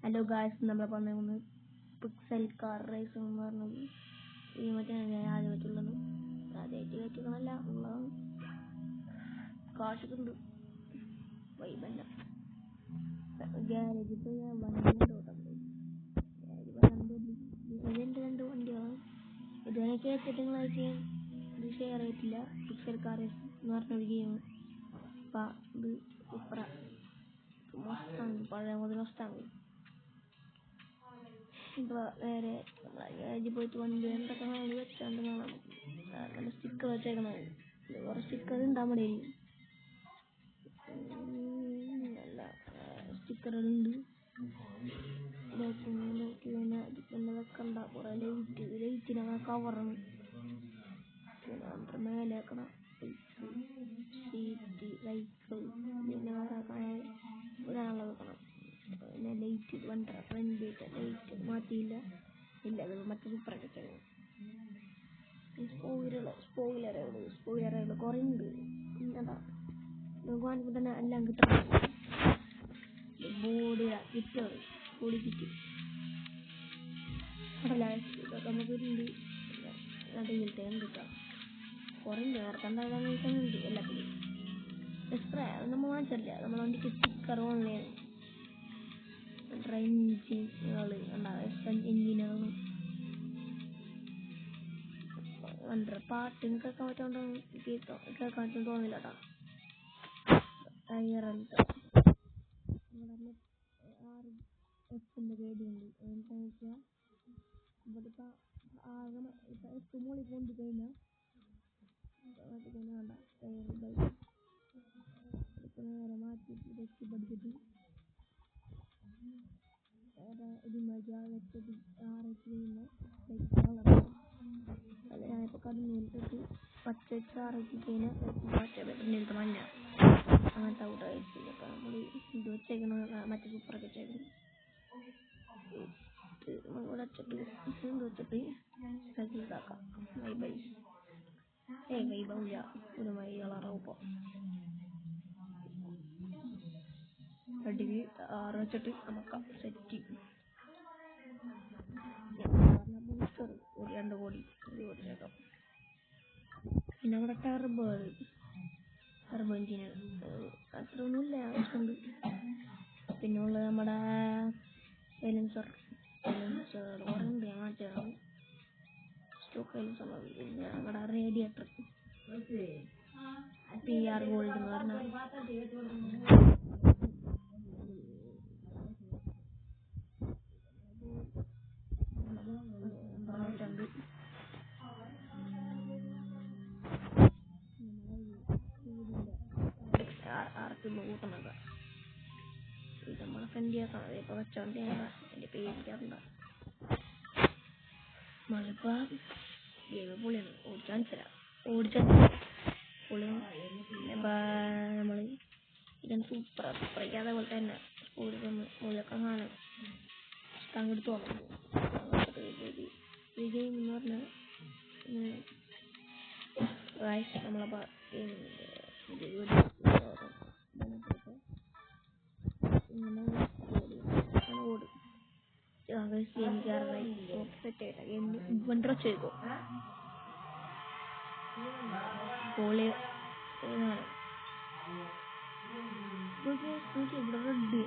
Hello guys, നമ്മൾ പറഞ്ഞു pixel car race എന്ന് പറഞ്ഞത് ഈ മറ്റാണ് ഞാൻ ആദ്യമായിട്ടുള്ളത്. ആദ്യമായിട്ട് കയറ്റിക്കണല്ല ഉള്ളതാണ്. കാശൊക്കെയുണ്ട്, വൈബല്ല. ഗ്യാരേജിൽ പോയി ഞാൻ വണ്ടി ഇതിൻ്റെ 2 വണ്ടികളാണ്. ഇതുവരെ കേട്ടിട്ടുള്ളതായിട്ട് ഇത് ഷെയർ ചെയ്തിട്ടില്ല. പിക്സൽ കാർ റേസ് എന്ന് പറഞ്ഞൊരു ഗെയിം. അപ്പം ഇത് സൂപ്പറാ, മസ്താണ്, പഴയ മുതൽ മസ്താണ്. ഇപ്പോൾ നേരെ ഗ്യാരേജിൽ പോയിട്ട് വണ്ടി എന്തൊക്കെ വെച്ചാണ്ട് കാണാം. നല്ല സ്റ്റിക്കർ വെച്ചേക്കണത്, കുറേ സ്റ്റിക്കർ ഉണ്ടാകാൻ മതി. നല്ല സ്റ്റിക്കറുകളുണ്ട്. പിന്നെ വെക്കണ്ട കുറേ ലൈറ്റിനങ്ങനെ കവറാണ്. പിന്നെ മേലെ വെക്കണം ഷീറ്റ്, ലൈറ്റ്, പിന്നെ ഒരാളെ വെക്കണം. പിന്നെ ലൈറ്റ് വണ്ട ഫ്രണ്ട് ലൈറ്റ് മാറ്റിയില്ല, ഇല്ല അത് മറ്റേ സൂപ്പറൊക്കെ ചെയ്യണം. സ്പോയിലറുകൾ കുറേ ഉണ്ട്. എന്താ നമുക്ക് കാണിക്കുമ്പോൾ തന്നെ എല്ലാം കിട്ടണം. ബോഡി കിറ്റ് ഇതൊക്കെ നമുക്ക് ഉണ്ട്. അതിലത്തെ കിട്ടാം കുറേ ഉണ്ട്. നേരത്തെ ഉണ്ടാകുന്നുണ്ട് എല്ലാത്തിലും. സ്പ്രേ നമ്മൾ വാങ്ങിച്ചില്ല, നമ്മൾ വണ്ടിക്ക് സ്റ്റിക്കർ ഓൺലൈൻ എഞ്ചിനുകൾ എഞ്ചിനുകൾ പാട്ടിന് കേൾക്കാൻ പറ്റുകൊണ്ട് തോന്നില്ല കേട്ടോ. ടയറുണ്ട്, 6 എഫിൻ്റെ പേടിയുണ്ട്. എന്താണെന്ന് വെച്ചാൽ ഇവിടെ ഇപ്പം എഫ് മുകളിൽ കൊണ്ട് കഴിഞ്ഞാൽ വേണ്ട ടയർ ഇപ്പം നേരെ മാറ്റിയിട്ട് വെച്ച് പഠിച്ചിട്ട് വെച്ചത് 6 ചെയ്യുന്ന അല്ല. ഞാനിപ്പോൾ കടന്നിട്ട് പച്ച വെച്ച് 6 കഴിഞ്ഞാൽ പച്ച മഞ്ഞ അങ്ങനത്തെ ഔട്ട് ആയിരിക്കും. അപ്പം നമ്മൾ ഇത് വെച്ചേക്കണ മറ്റേ സൂപ്പറൊക്കെ വെച്ചേക്കണം. ഇവിടെ വെച്ചിട്ട് ഇതാക്കാം. വൈബാവില്ല, ഒരു മൈ കളറാവും. ഇപ്പോൾ അടിയിൽ 6 വെച്ചിട്ട് നമുക്ക് സെറ്റ്. ഒരു 2 കോടി ചേക്കാം. പിന്നെ അവിടെ ടർബോ എഞ്ചിന് അത്ര ഒന്നുമില്ല, ആവശ്യമുണ്ട്. പിന്നെ ഉള്ളത് നമ്മുടെ സൈലൻസർ കുറേ ഉണ്ട്. ഞാൻ മാറ്റാണ് സ്റ്റോക്ക് സൈലൻസർ. പിന്നെ നമ്മുടെ റേഡിയേറ്റർ PR ഗോൾഡ് എന്ന് പറഞ്ഞാൽ കൂട്ടുന്നത്. ഇത് നമ്മളെ ഫ്രണ്ട് ആക്കണം. അതിപ്പോൾ വെച്ചോണ്ട് എൻ്റെ പേടിക്കാറുണ്ട്. നമ്മളിപ്പോൾ ഗെയിം പൊളിയാണ്. ഓടിച്ചാൽ പൊളിയാണ്. ഇപ്പം നമ്മൾ ഇതാണ് സൂപ്പറൊക്കെ അതേപോലെ തന്നെ മുഴുവൊക്കെ കാണാൻ അങ്ങോട്ട് തോന്നുന്നു. ഈ ഗെയിം എന്ന് പറഞ്ഞാൽ നമ്മളപ്പോൾ ചെയ്തോ പൊളി. ഇവിടെ റെഡ്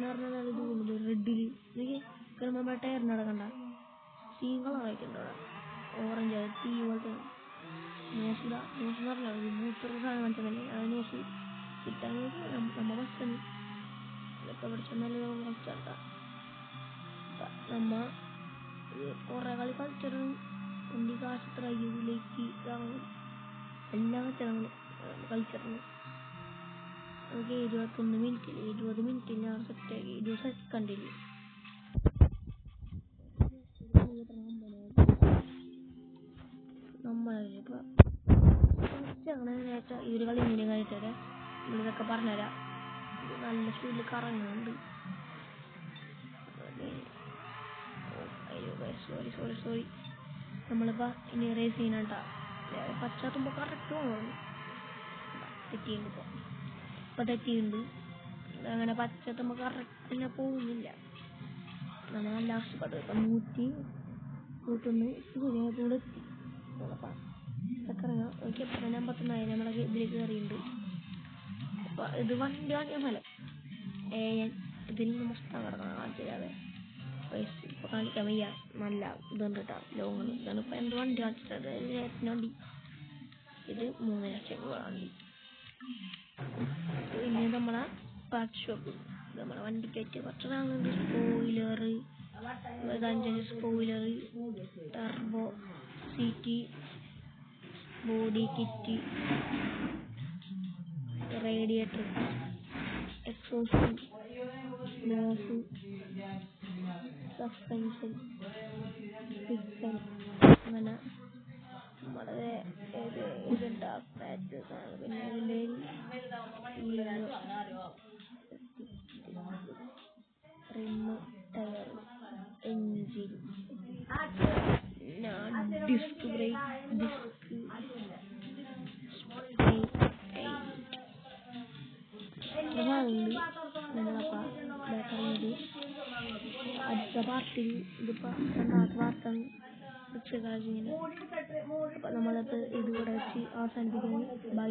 പറഞ്ഞാൽ ഇത് റെഡിൽ നമ്മുടെ ടയറിന് നടക്കണ്ട സീൻ കളറായിട്ടുണ്ട്. അവിടെ ഓറഞ്ച് തീ പോലത്തെ ന്യൂസ് പറഞ്ഞാൽ മൂത്ര സാധനം കാണിച്ചതല്ലേ. ആ ന്യൂസ് കിട്ടാൻ നമ്മ ബസ്സാണ്. ഇതൊക്കെ ഇവിടെ ചെന്നാലും കളിച്ചാട്ടാ. നമ്മ കുറേ കളി കളിച്ചിട്ടുണ്ട്. വണ്ടി കാശത്ര ഇതിലേക്ക് എല്ലാം വെച്ചാൽ കളിച്ചിട്ടുണ്ട്. നമുക്ക് 20 മിനിറ്റിൽ ഞാൻ സെറ്റാക്കി 20 സെക്കൻഡിൽ നമ്മളിപ്പോൾ ഈ ഒരു കളി ഇങ്ങനെ കഴിച്ചാൽ നമ്മളിതൊക്കെ പറഞ്ഞുതരാം. നല്ല സ്പീഡിൽ കറങ്ങുന്നുണ്ട്. സോറി നമ്മളിപ്പോൾ ഇനി റേസ് ചെയ്യുന്നുണ്ടാ. പശ്ചാത്തുമ്പോൾ കറക്റ്റ് തോന്നുന്നു. തെറ്റിയുണ്ട്. ഇപ്പോൾ തെറ്റിയുണ്ട്. അങ്ങനെ പച്ചത്തുമ്പോൾ കറക്റ്റ് തന്നെ പോകുന്നില്ല. നമ്മൾ നല്ല കഷ്ടപ്പെട്ടു. ഇപ്പം 100 കൂടെ എത്തി. അപ്പം നോക്കിയപ്പോൾ നമ്പത്തൊന്നായി നമ്മളെ ഇതിൽ കയറിയിട്ടുണ്ട്. അപ്പം ഇത് വണ്ടി വാങ്ങിയ ഫലം ഇതിൽ നിന്ന് മൊത്തം കിടക്കണം കാണിച്ചാൽ ഇപ്പം കാണിക്കാൻ വയ്യ. നല്ല ഇതുണ്ട് കേട്ടോ, ലോങ് ഇതാണ്. ഇപ്പം എന്ത് വണ്ടി കാണിച്ചിട്ടുണ്ട്, വണ്ടി ഇത് 3 ലക്ഷം രൂപ വണ്ടി. പിന്നെ നമ്മളെ പാർട്ട് ഷോപ്പ് നമ്മളെ വണ്ടിക്കറ്റ് കുറച്ച് വാങ്ങുന്നുണ്ട്. Spoiler, 5 spoiler, turbo, seat, body kit, radiator, exhaust, NOS, suspension, piston, അങ്ങനെ വളരെ ഇതുണ്ടാ പാറ്റ്. പിന്നെ അതിൻ്റെ rim, tyre, engine, disc brake, നമ്മളപ്പോൾ ഇതാക്കുന്നത് അടുത്ത പാർട്ടിൽ ഇതിപ്പോൾ 2ാമത്തെ പാർട്ടാണ് പിക്ചർ കളഞ്ഞിങ്ങനെ. അപ്പം നമ്മളിപ്പോൾ ഇതുകൂടെ വെച്ച് അവസാനിപ്പിക്കുന്നു. ബൈ.